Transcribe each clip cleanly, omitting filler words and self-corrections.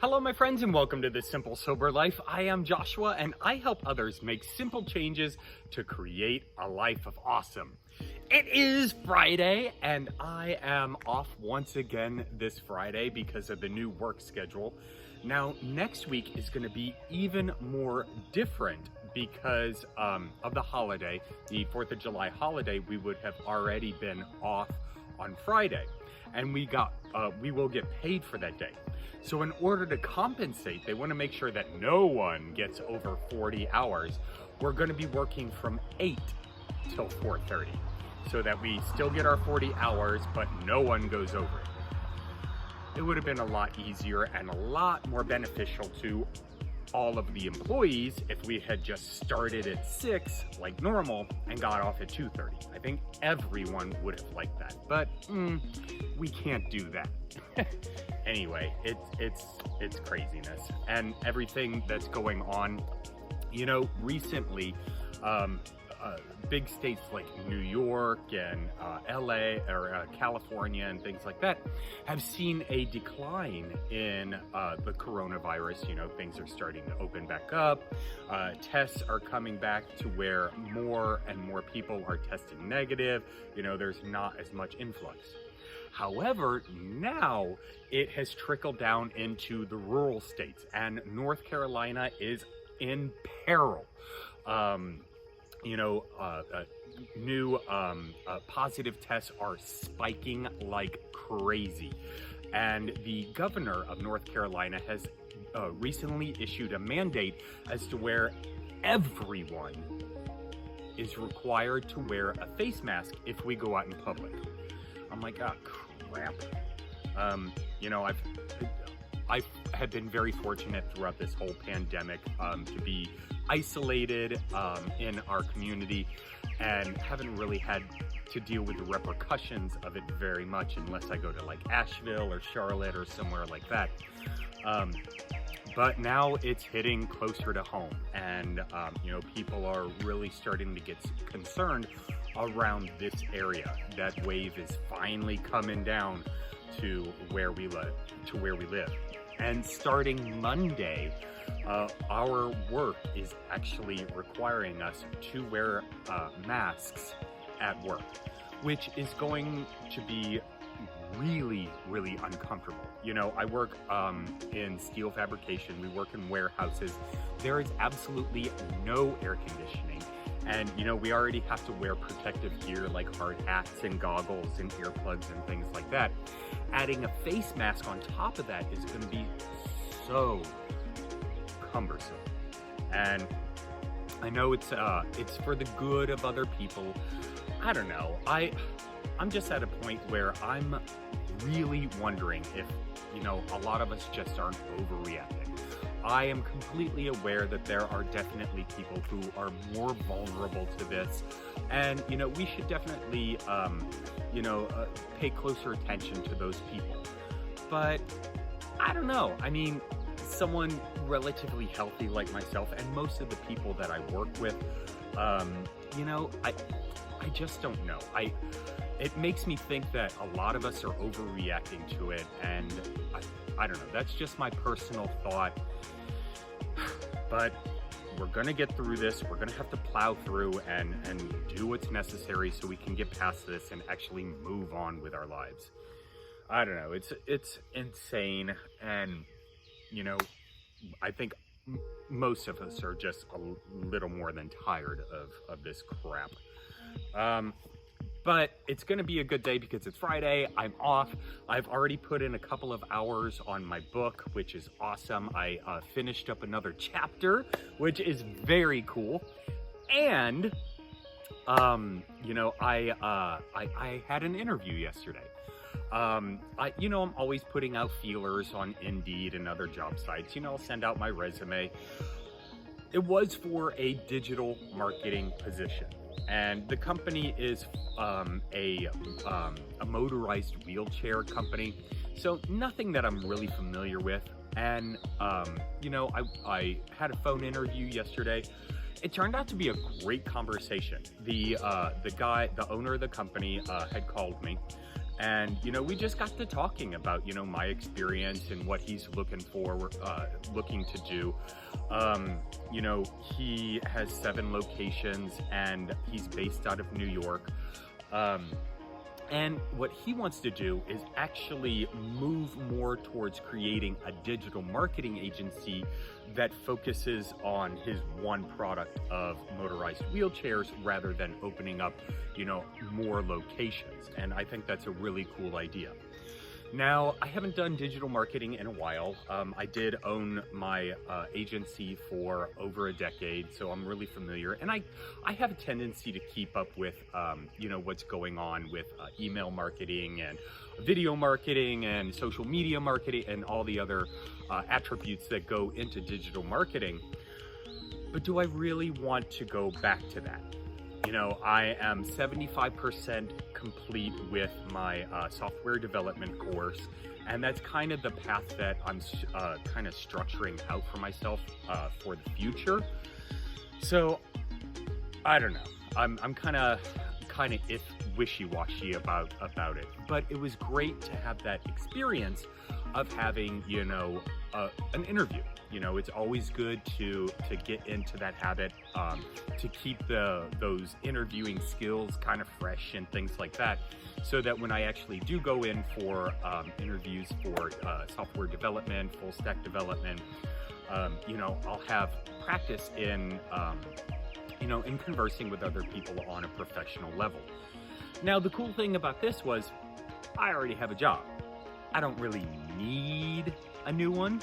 Hello my friends and welcome to This Simple Sober Life. I am Joshua and I help others make simple changes to create a life of awesome. It is Friday and I am off once again this Friday because of the new work schedule. Now next week is going to be even more different because of the holiday, the 4th of July holiday. We would have already been off on Friday and we will get paid for that day. So in order to compensate, they want to make sure that no one gets over 40 hours. We're going to be working from 8 till 4:30 so that we still get our 40 hours, but no one goes over it. It would have been a lot easier and a lot more beneficial to all of the employees if we had just started at 6 like normal and got off at 2:30. I think everyone would have liked that, but we can't do that. Anyway, it's craziness and everything that's going on. You know, recently, big states like New York and LA or California and things like that have seen a decline in the coronavirus. You know, things are starting to open back up. Tests are coming back to where more and more people are testing negative. You know, there's not as much influx. However, now it has trickled down into the rural states and North Carolina is in peril. New positive tests are spiking like crazy. And the governor of North Carolina has recently issued a mandate as to where everyone is required to wear a face mask if we go out in public. I'm like, oh crap. You know, I have been very fortunate throughout this whole pandemic to be isolated in our community and haven't really had to deal with the repercussions of it very much unless I go to like Asheville or Charlotte or somewhere like that. But now it's hitting closer to home and, you know, people are really starting to get concerned around this area. That wave is finally coming down to where we live. And starting Monday, our work is actually requiring us to wear masks at work, which is going to be really, really uncomfortable. You know, I work in steel fabrication. We work in warehouses. There is absolutely no air conditioning. And, you know, we already have to wear protective gear like hard hats and goggles and earplugs and things like that. Adding a face mask on top of that is going to be so cumbersome. And I know it's for the good of other people. I don't know. I'm just at a point where I'm really wondering if, you know, a lot of us just aren't overreacting. I am completely aware that there are definitely people who are more vulnerable to this. And, you know, we should definitely, pay closer attention to those people. But I don't know. I mean, someone relatively healthy like myself and most of the people that I work with, you know, I just don't know. It makes me think that a lot of us are overreacting to it. And I don't know. That's just my personal thought. But we're going to get through this. We're going to have to plow through and do what's necessary so we can get past this and actually move on with our lives. I don't know. It's insane. And, you know, I think most of us are just a little more than tired of this crap. But it's going to be a good day because it's Friday. I'm off. I've already put in a couple of hours on my book, which is awesome. I finished up another chapter, which is very cool. And, you know, I had an interview yesterday. I'm always putting out feelers on Indeed and other job sites. You know, I'll send out my resume. It was for a digital marketing position. And the company is a motorized wheelchair company, so nothing that I'm really familiar with. And you know, I had a phone interview yesterday. It turned out to be a great conversation. The owner of the company had called me And, we just got to talking about, my experience and what he's looking to do. He has 7 locations and he's based out of New York. And what he wants to do is actually move more towards creating a digital marketing agency that focuses on his one product of motorized wheelchairs rather than opening up, more locations. And I think that's a really cool idea. Now, I haven't done digital marketing in a while. I did own my agency for over a decade, so I'm really familiar. And I have a tendency to keep up with, what's going on with email marketing and video marketing and social media marketing and all the other attributes that go into digital marketing. But do I really want to go back to that? I am 75% complete with my software development course, and that's kind of the path that I'm kind of structuring out for myself for the future. So I don't know. I'm kind of wishy-washy about it, but it was great to have that experience of having an interview. It's always good to get into that habit, to keep those interviewing skills kind of fresh and things like that, so that when I actually do go in for interviews for software development, full stack development, I'll have practice in in conversing with other people on a professional level. Now, the cool thing about this was I already have a job. I don't really need a new one.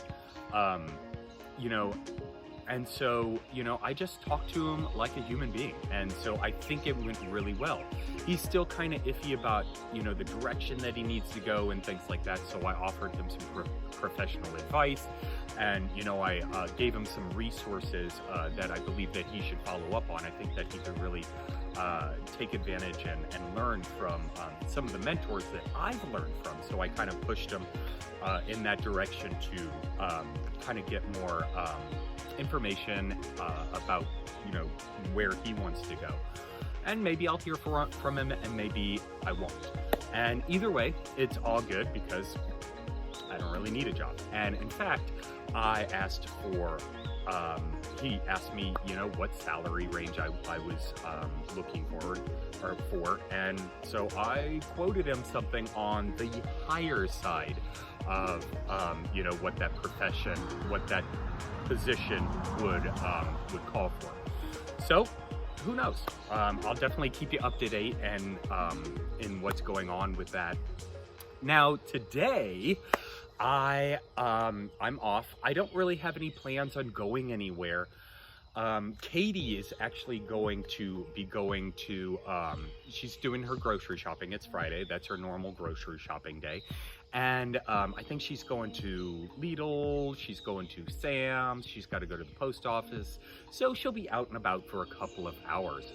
And so, I just talked to him like a human being. And so I think it went really well. He's still kind of iffy about, the direction that he needs to go and things like that. So I offered him some professional advice, and, I gave him some resources that I believe that he should follow up on. I think that he could really take advantage and learn from some of the mentors that I've learned from. So I kind of pushed him in that direction to kind of get more information about where he wants to go. And maybe I'll hear from him, and maybe I won't. And either way, it's all good because I don't really need a job. And in fact, I asked for he asked me, what salary range I was looking for, and so I quoted him something on the higher side of, what that profession, what that position would call for. So, who knows? I'll definitely keep you up to date and in what's going on with that. Now, today, I'm off. I don't really have any plans on going anywhere. Katie is actually going to be she's doing her grocery shopping. It's Friday. That's her normal grocery shopping day. And I think she's going to Lidl, she's going to Sam's, she's got to go to the post office. So she'll be out and about for a couple of hours.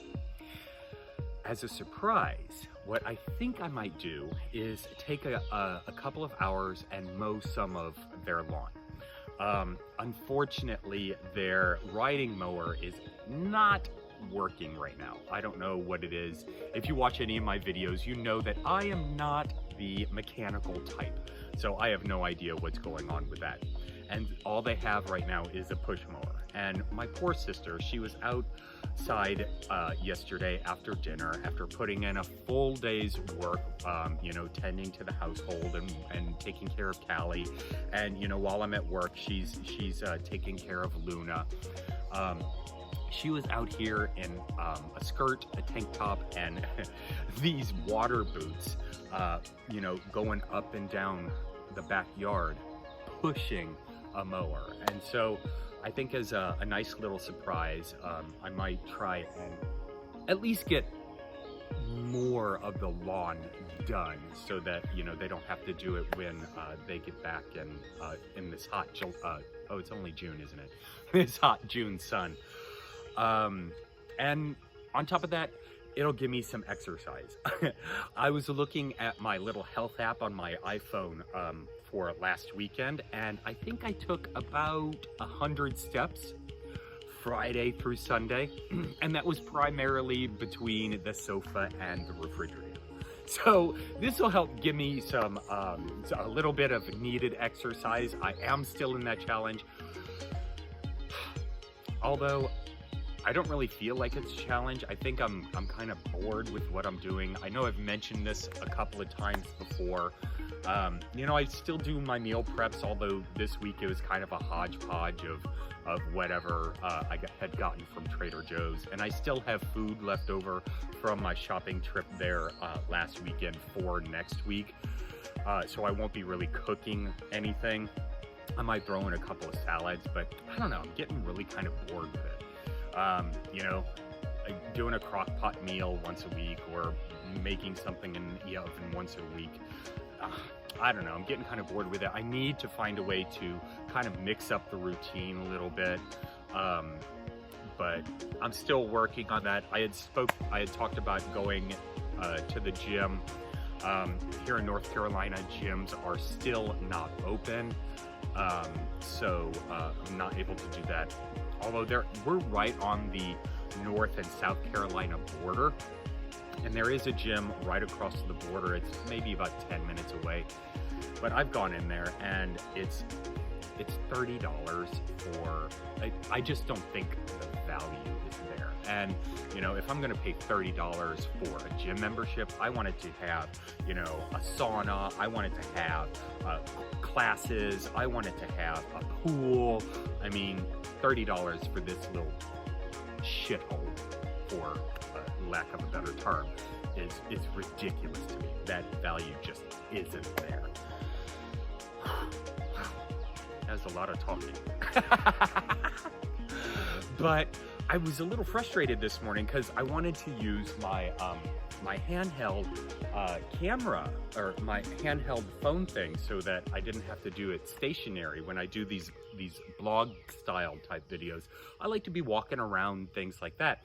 As a surprise, what I think I might do is take a couple of hours and mow some of their lawn. Unfortunately, their riding mower is not working right now. I don't know what it is. If you watch any of my videos, you know that I am not the mechanical type. So I have no idea what's going on with that. And all they have right now is a push mower. And my poor sister, she was outside yesterday after dinner, after putting in a full day's work, tending to the household and taking care of Callie. And, while I'm at work, she's taking care of Luna. She was out here in a skirt, a tank top, and these water boots, going up and down the backyard, pushing a mower. And so I think as a nice little surprise, I might try and at least get more of the lawn done so that, they don't have to do it when they get back in this hot, it's only June, isn't it? This hot June sun. And on top of that, it'll give me some exercise. I was looking at my little health app on my iPhone for last weekend, and I think I took about 100 steps Friday through Sunday, and that was primarily between the sofa and the refrigerator. So this will help give me some a little bit of needed exercise. I am still in that challenge, although I don't really feel like it's a challenge. I think I'm kind of bored with what I'm doing. I know I've mentioned this a couple of times before. You know, I still do my meal preps, although this week it was kind of a hodgepodge of whatever had gotten from Trader Joe's. And I still have food left over from my shopping trip there last weekend for next week. So I won't be really cooking anything. I might throw in a couple of salads, but I don't know, I'm getting really kind of bored with it. You know, doing a crock pot meal once a week or making something in the oven once a week. I don't know, I'm getting kind of bored with it. I need to find a way to kind of mix up the routine a little bit. But I'm still working on that. I had talked about going to the gym. Here in North Carolina, gyms are still not open. So I'm not able to do that. Although we're right on the North and South Carolina border, and there is a gym right across the border. It's maybe about 10 minutes away, but I've gone in there and it's $30 for, I just don't think the value is there. And, you know, if I'm gonna pay $30 for a gym membership, I want it to have, you know, a sauna, I want it to have classes, I want it to have a pool. I mean, $30 for this little shithole, for lack of a better term, is ridiculous to me. That value just isn't there. That's a lot of talking. But I was a little frustrated this morning because I wanted to use my my handheld camera, or my handheld phone thing, so that I didn't have to do it stationary when I do these blog style type videos. I like to be walking around, things like that.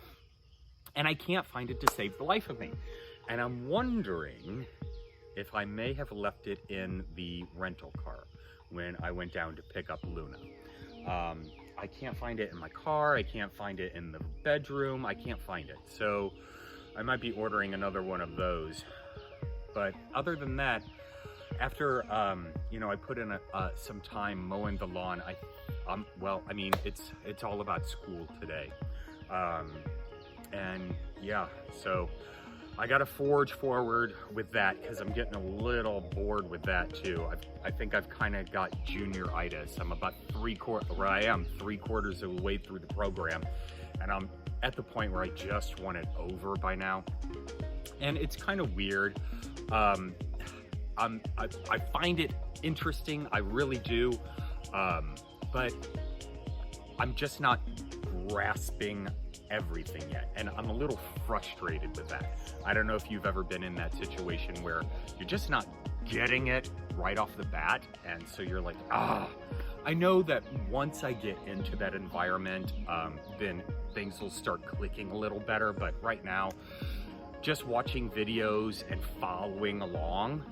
And I can't find it to save the life of me. And I'm wondering if I may have left it in the rental car when I went down to pick up Luna. I can't find it in my car. I can't find it in the bedroom. I can't find it. So I might be ordering another one of those. But other than that, after, you know, I put in some time mowing the lawn, well, I mean, it's all about school today. And yeah, so I got to forge forward with that because I'm getting a little bored with that too. I think I've kind of got junior-itis. I'm about three quarters of the way through the program, and I'm at the point where I just want it over by now. And it's kind of weird. I find it interesting, I really do, but I'm just not grasping everything yet, and I'm a little frustrated with that. I don't know if you've ever been in that situation where you're just not getting it right off the bat, and so you're like, I know that once I get into that environment, then things will start clicking a little better, but right now, just watching videos and following along,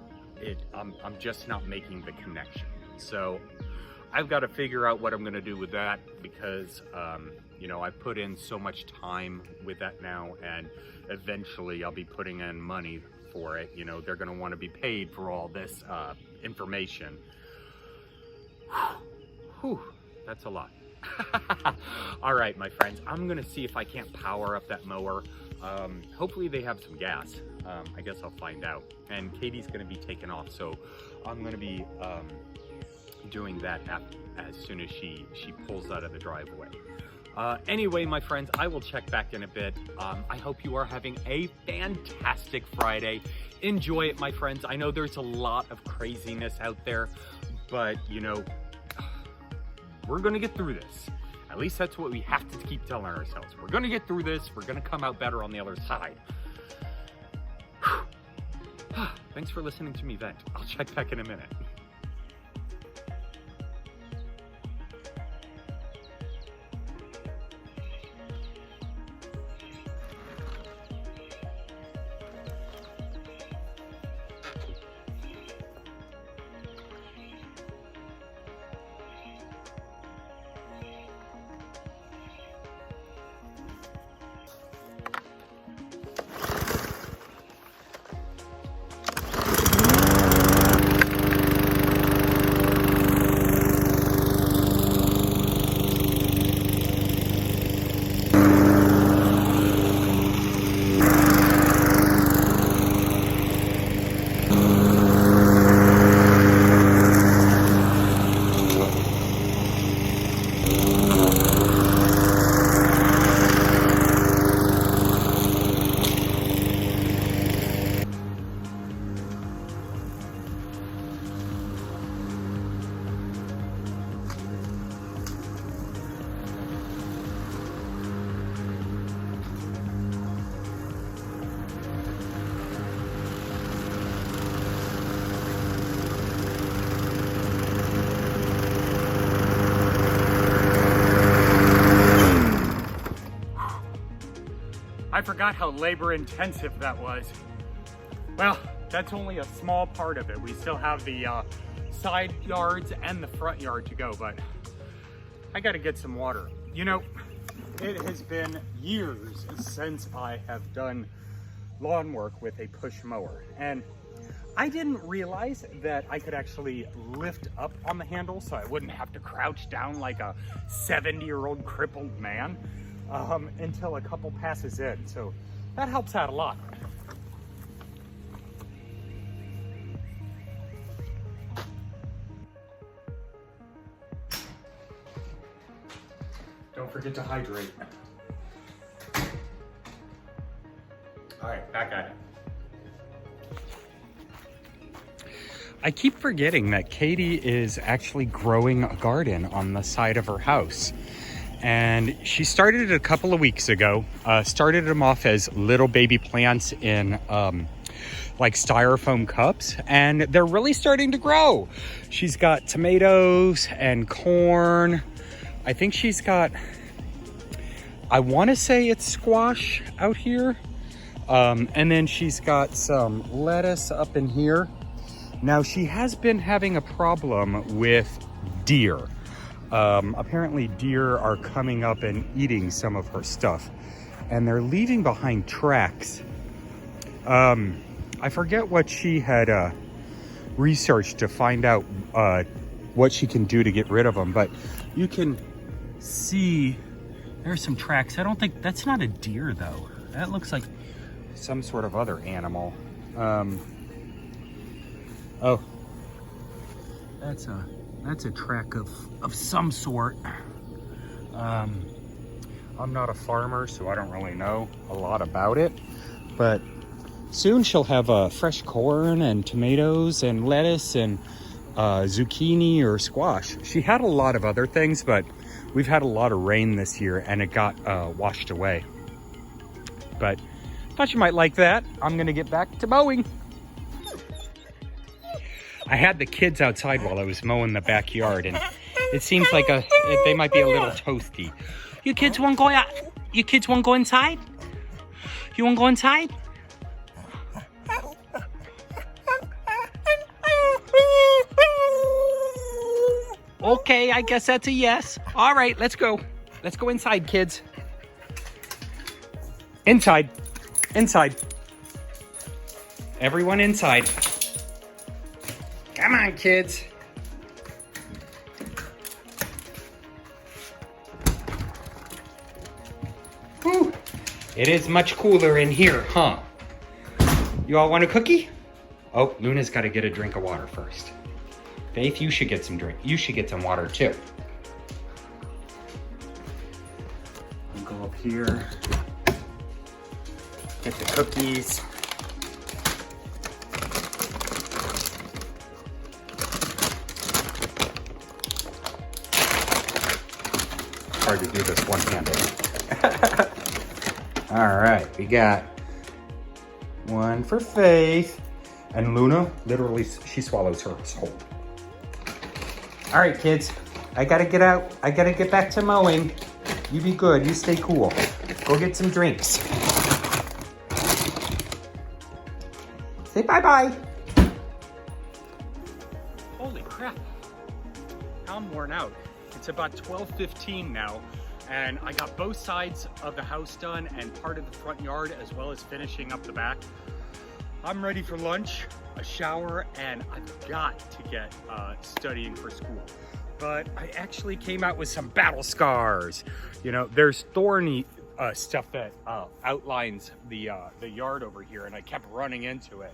I'm just not making the connection. So I've got to figure out what I'm going to do with that, because you know, I've put in so much time with that now, and eventually I'll be putting in money for it. You know, they're going to want to be paid for all this information. Whew, that's a lot. All right, my friends, I'm going to see if I can't power up that mower. Hopefully they have some gas. I guess I'll find out. And Katie's going to be taken off, so I'm going to be doing that as soon as she pulls out of the driveway. Anyway, my friends, I will check back in a bit. I hope you are having a fantastic Friday. Enjoy it, my friends. I know there's a lot of craziness out there, but you know, we're gonna get through this. At least that's what we have to keep telling ourselves. We're gonna get through this. We're gonna come out better on the other side. Thanks for listening to me vent. I'll check back in a minute. I forgot how labor intensive that was. Well, that's only a small part of it. We still have the side yards and the front yard to go, but I gotta get some water. You know, it has been years since I have done lawn work with a push mower, and I didn't realize that I could actually lift up on the handle so I wouldn't have to crouch down like a 70-year-old crippled man until a couple passes in. So that helps out a lot. Don't forget to hydrate. All right, back at it. I keep forgetting that Katie is actually growing a garden on the side of her house. And she started it a couple of weeks ago. Started them off as little baby plants in like styrofoam cups, and they're really starting to grow. She's got tomatoes and corn. I think she's got, I want to say it's squash out here. And then she's got some lettuce up in here. Now, she has been having a problem with deer. Apparently deer are coming up and eating some of her stuff, and they're leaving behind tracks. I forget what she had researched to find out what she can do to get rid of them, but you can see there's some tracks. I don't think, that's not a deer though. That looks like some sort of other animal. Oh, that's a track of some sort. I'm not a farmer, so I don't really know a lot about it, but soon she'll have fresh corn and tomatoes and lettuce and zucchini or squash. She had a lot of other things, but we've had a lot of rain this year and it got washed away. But thought you might like that. I'm gonna get back to mowing. I had the kids outside while I was mowing the backyard, and it seems like they might be a little toasty. You kids want to go out? You kids want to go inside? You want to go inside? Okay, I guess that's a yes. All right, let's go. Let's go inside, kids. Inside. Inside. Everyone inside. Come on, kids. Whew. It is much cooler in here, huh? You all want a cookie? Oh, Luna's got to get a drink of water first. Faith, you should get some drink. You should get some water too. I'll go up here. Get the cookies. Hard to do this one-handed. All right, we got one for Faith, and Luna, literally, she swallows hers whole. All right, kids, I gotta get out. I gotta get back to mowing. You be good, you stay cool. Go get some drinks. Say bye-bye. Holy crap, I'm worn out. It's about 12:15 now, and I got both sides of the house done and part of the front yard, as well as finishing up the back. I'm ready for lunch, a shower, and I've got to get studying for school. But I actually came out with some battle scars. You know, there's thorny stuff that outlines the yard over here, and I kept running into it.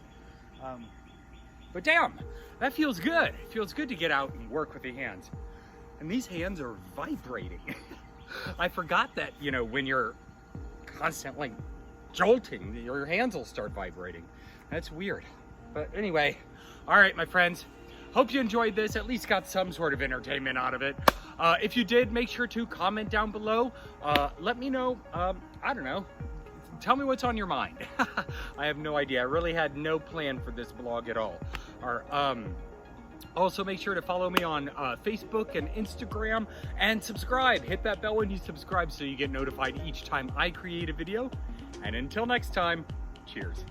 But damn, that feels good. It feels good to get out and work with the hands. And these hands are vibrating. I forgot that, you know, when you're constantly jolting, your hands will start vibrating. That's weird. But anyway, all right, my friends, hope you enjoyed this, at least got some sort of entertainment out of it. If you did, make sure to comment down below. Let me know, I don't know, tell me what's on your mind. I have no idea. I really had no plan for this vlog at all. Or, Also, make sure to follow me on Facebook and Instagram, and subscribe. Hit that bell when you subscribe so you get notified each time I create a video. And until next time, cheers.